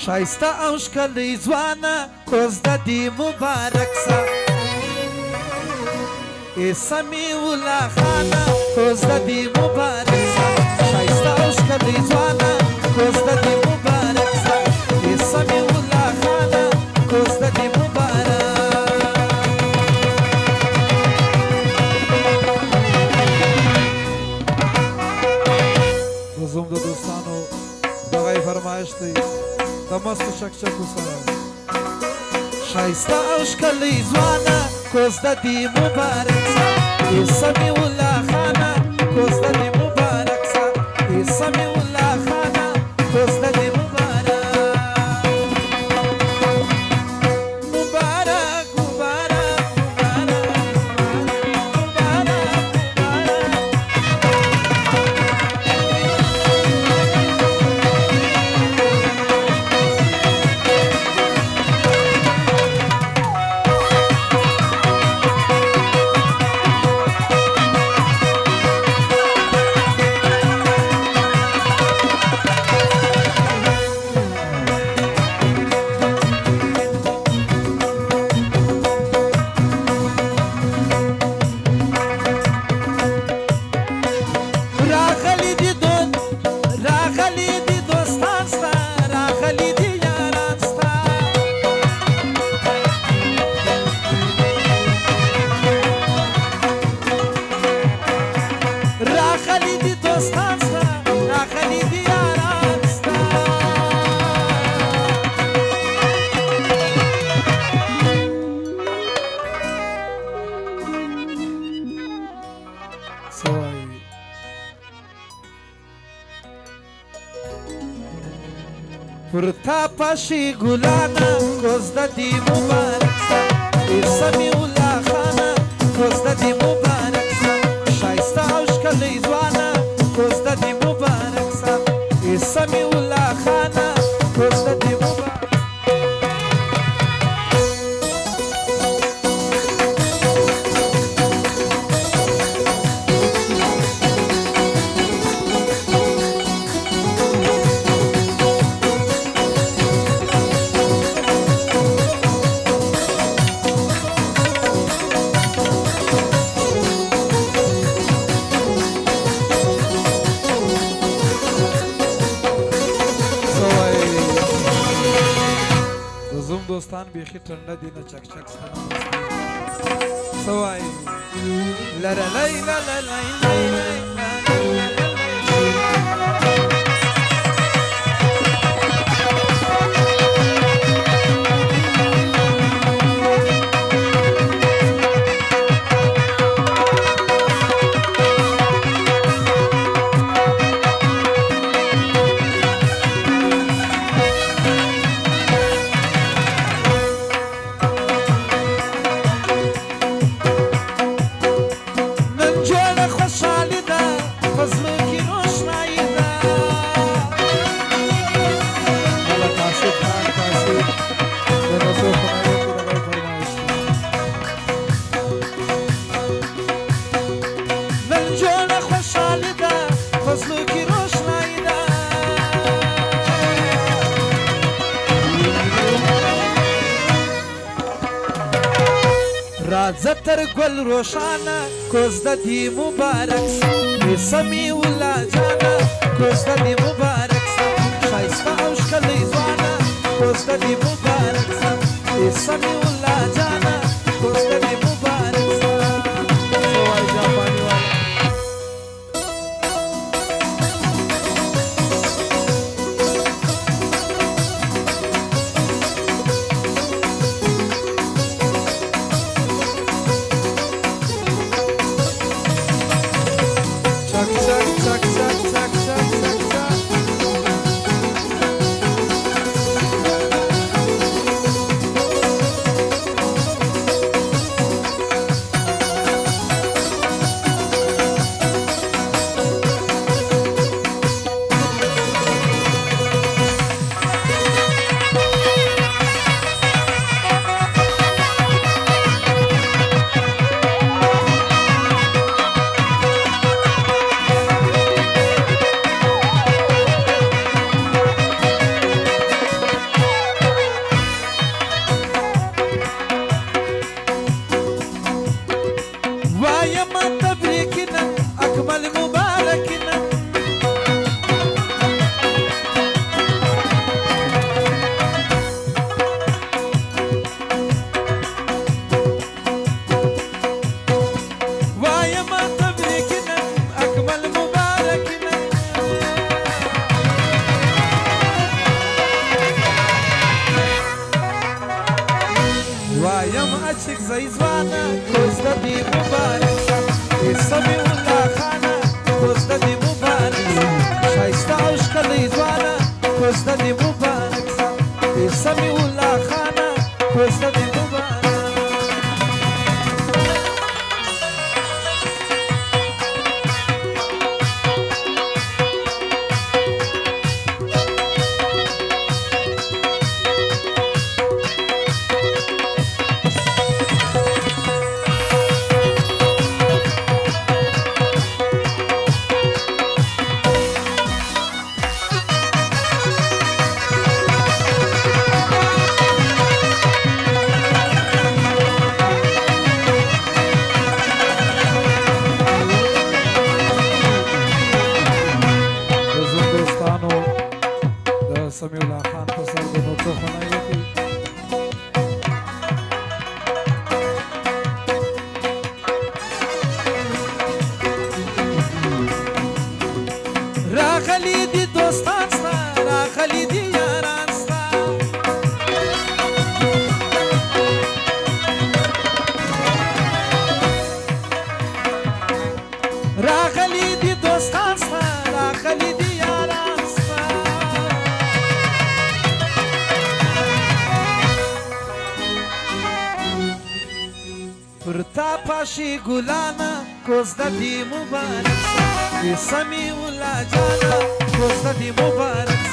شایسته او ښکلی ځوانه کوزده دې مبارک سه ای سمیع الله خانه کوزده دې مبارک سه شایسته او ښکلی ځوانه کوزده دې مبارک سه ای سمیع الله خانه کوزده دې مبارک زوم د دوستانو دغه فرمایش دی د مستو شکشکو سره شایسته او ښکلی ځوانه کوزده دې مبارک سه ای سمیع الله خانه کوزده دې مبارک سه ای سمیع الله خانه کوزده دې پر تا پاشي ګلانه کوزده دې مبارک سه ای سمیع الله خانه کوزده دې مبارک سه شایسته او ښکلی ځوانه کوزده دې مبارک سه ای سمیع الله خانه کوزده دې مبارک دوستان بیخی ټنډه دي نه چک چک سره څه وایي لرلی لرلی راځه تر ګل روښانه کوزده دې مبارک سه ای سمیع الله جانه کوزده دې مبارک سه ښایسته او ښکلی ځوانه کوزده دې مبارک سه ای سمیع الله جانه کوزده دې مبارک سه څه وایي جاپاني والا زئی ځوانه کوزده دې مبارک شه سمیع الله خانه کوزده دې مبارک شه ښایسته او ښکلی ځوانه کوزده دې مبارک شه سمیع الله خانه کوزده دې مبارک سمیع الله خان په سر د نوټو خونای وکړي راغلي دي دوستان ستا راغلي دي یاران ستا راغلي دي دوستان ستا راغلي دي یاران ستا پر تا پاشي ګلانه کوزده دې مبارک شه سمیع الله جانه کوزده دې مبارک